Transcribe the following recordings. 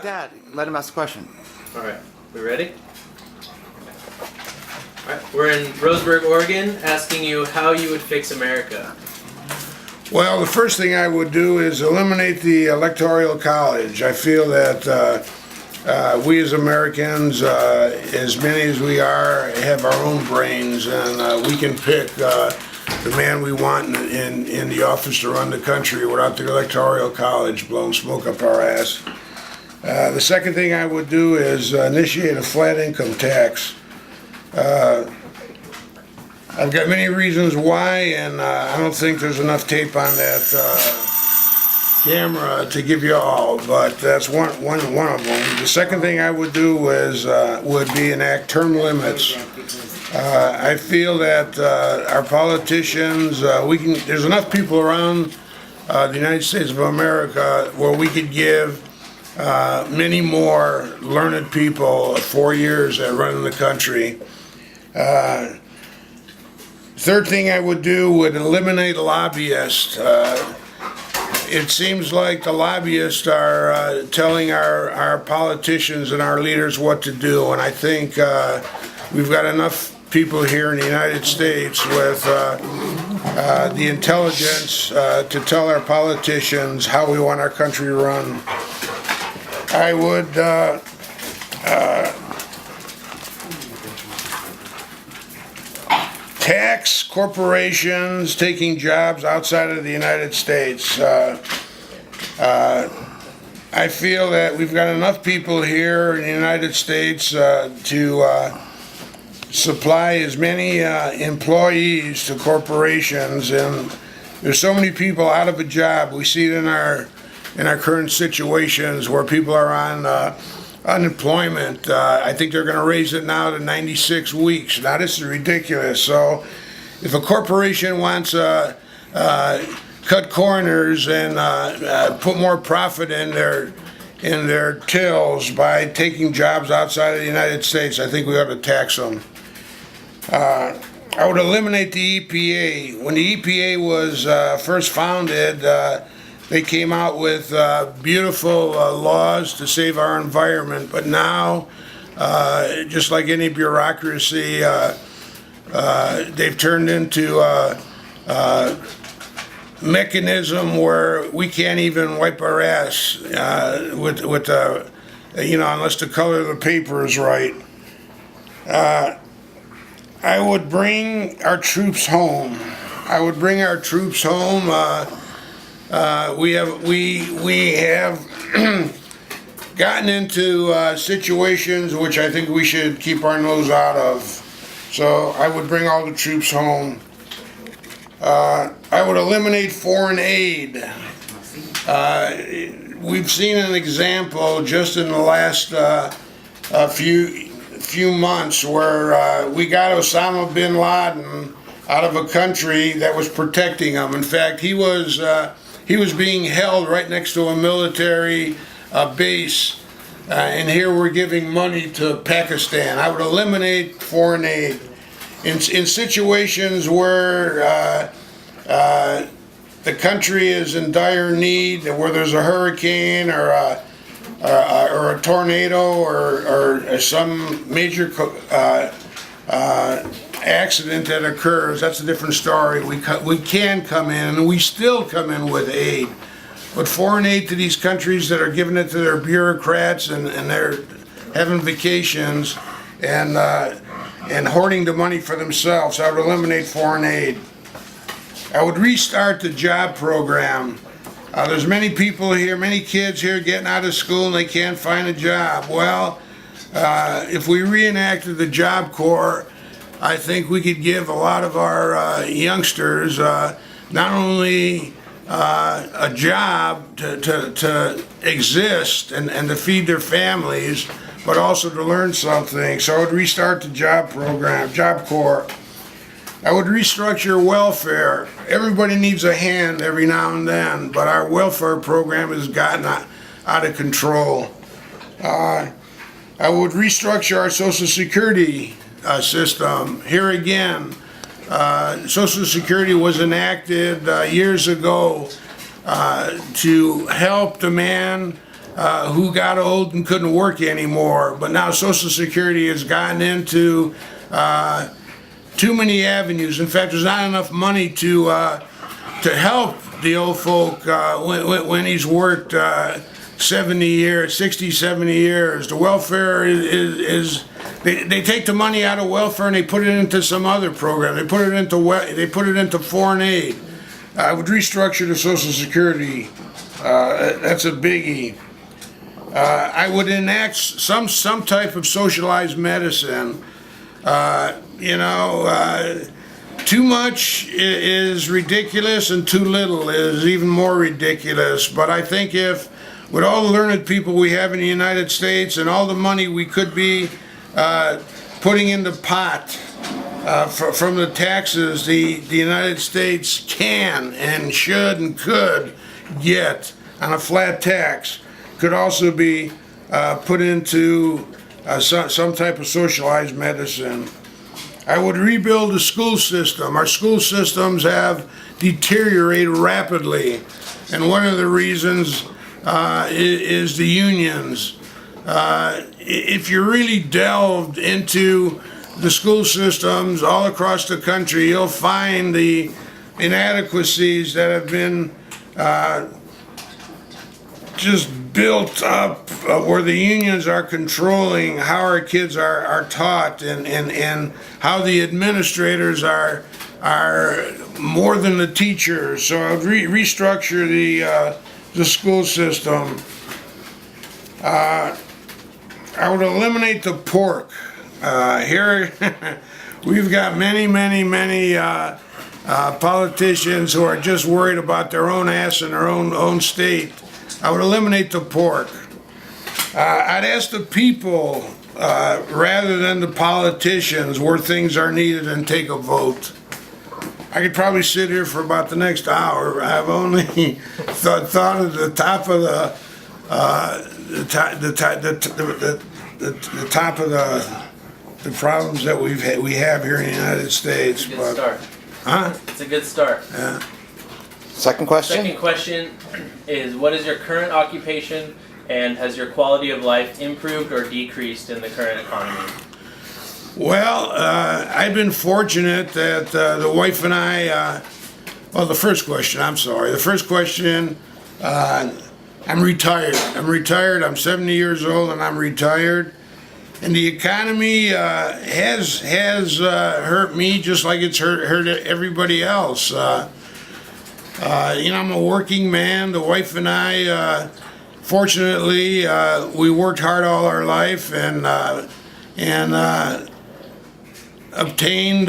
Dad, let him ask a question. All right, we ready? All right, we're in Roseburg, Oregon, asking you how you would fix America. Well, the first thing I would do is eliminate the electoral college. I feel that we as Americans, as many as we are, have our own brains, and we can pick the man we want in the office to run the country without the electoral college blowing smoke up our ass. The second thing I would do is initiate a flat income tax. I've got many reasons why, and I don't think there's enough tape on that camera to give you all, but that's one of them. The second thing I would do is would be enact term limits. I feel that our politicians, there's enough people around the United States of America where we could give many more learned people 4 years at running the country. Third thing I would do would eliminate lobbyists. It seems like the lobbyists are telling our politicians and our leaders what to do, and I think we've got enough people here in the United States with the intelligence to tell our politicians how we want our country run. I would tax corporations taking jobs outside of the United States. I feel that we've got enough people here in the United States to supply as many employees to corporations, and there's so many people out of a job. We see it in our current situations where people are on unemployment. I think they're going to raise it now to 96 weeks. Now this is ridiculous. So if a corporation wants to cut corners and put more profit in their tills by taking jobs outside of the United States, I think we ought to tax them. I would eliminate the EPA. When the EPA was first founded, they came out with beautiful laws to save our environment, but now, just like any bureaucracy, they've turned into a mechanism where we can't even wipe our ass with unless the color of the paper is right. I would bring our troops home. We have gotten into situations which I think we should keep our nose out of. So I would bring all the troops home. I would eliminate foreign aid. We've seen an example just in the last few months where we got Osama bin Laden out of a country that was protecting him. In fact, he was being held right next to a military base, and here we're giving money to Pakistan. I would eliminate foreign aid. In situations where the country is in dire need, where there's a hurricane or a tornado or some major accident that occurs, that's a different story. We can come in, and we still come in with aid. But foreign aid to these countries that are giving it to their bureaucrats and they're having vacations and hoarding the money for themselves, I would eliminate foreign aid. I would restart the job program. There's many people here, many kids here getting out of school and they can't find a job. Well, if we reenacted the Job Corps, I think we could give a lot of our youngsters not only a job to exist and to feed their families, but also to learn something. So I would restart the job program, Job Corps. I would restructure welfare. Everybody needs a hand every now and then, but our welfare program has gotten out of control. I would restructure our Social Security system. Here again, Social Security was enacted years ago to help the man who got old and couldn't work anymore. But now Social Security has gotten into too many avenues. In fact, there's not enough money to help the old folk when he's worked 70 years, 60, 70 years. The welfare is they take the money out of welfare and they put it into some other program. They put it into foreign aid. I would restructure the Social Security. That's a biggie. I would enact some type of socialized medicine. Too much is ridiculous and too little is even more ridiculous. But I think if, with all the learned people we have in the United States and all the money we could be putting in the pot from the taxes, the United States can and should and could get on a flat tax, could also be put into some type of socialized medicine. I would rebuild the school system. Our school systems have deteriorated rapidly, and one of the reasons is the unions. If you really delved into the school systems all across the country, you'll find the inadequacies that have been just built up where the unions are controlling how our kids are taught and how the administrators are more than the teachers. So I would restructure the school system. I would eliminate the pork. Here we've got many politicians who are just worried about their own ass and their own state. I would eliminate the pork. I'd ask the people, rather than the politicians, where things are needed and take a vote. I could probably sit here for about the next hour. I've only thought of the top of the problems that we have here in the United States. It's a good start. Huh? It's a good start. Yeah. Second question? Second question is, what is your current occupation, and has your quality of life improved or decreased in the current economy? Well, I've been fortunate that the wife and I, the first question, I'm sorry. The first question, I'm retired. I'm 70 years old and I'm retired. And the economy has hurt me just like it's hurt everybody else. I'm a working man. The wife and I, fortunately, we worked hard all our life and obtained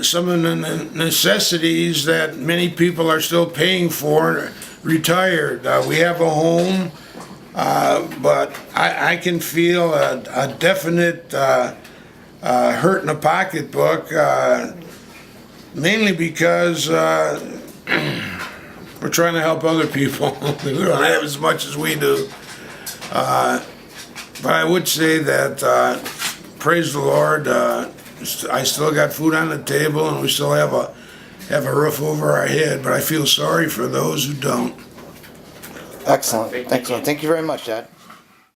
some of the necessities that many people are still paying for. Retired. We have a home, but I can feel a definite hurt in the pocketbook, mainly because we're trying to help other people who don't have as much as we do. But I would say that, praise the Lord, I still got food on the table and we still have a roof over our head, but I feel sorry for those who don't. Excellent. Excellent. Thank you very much, Dad.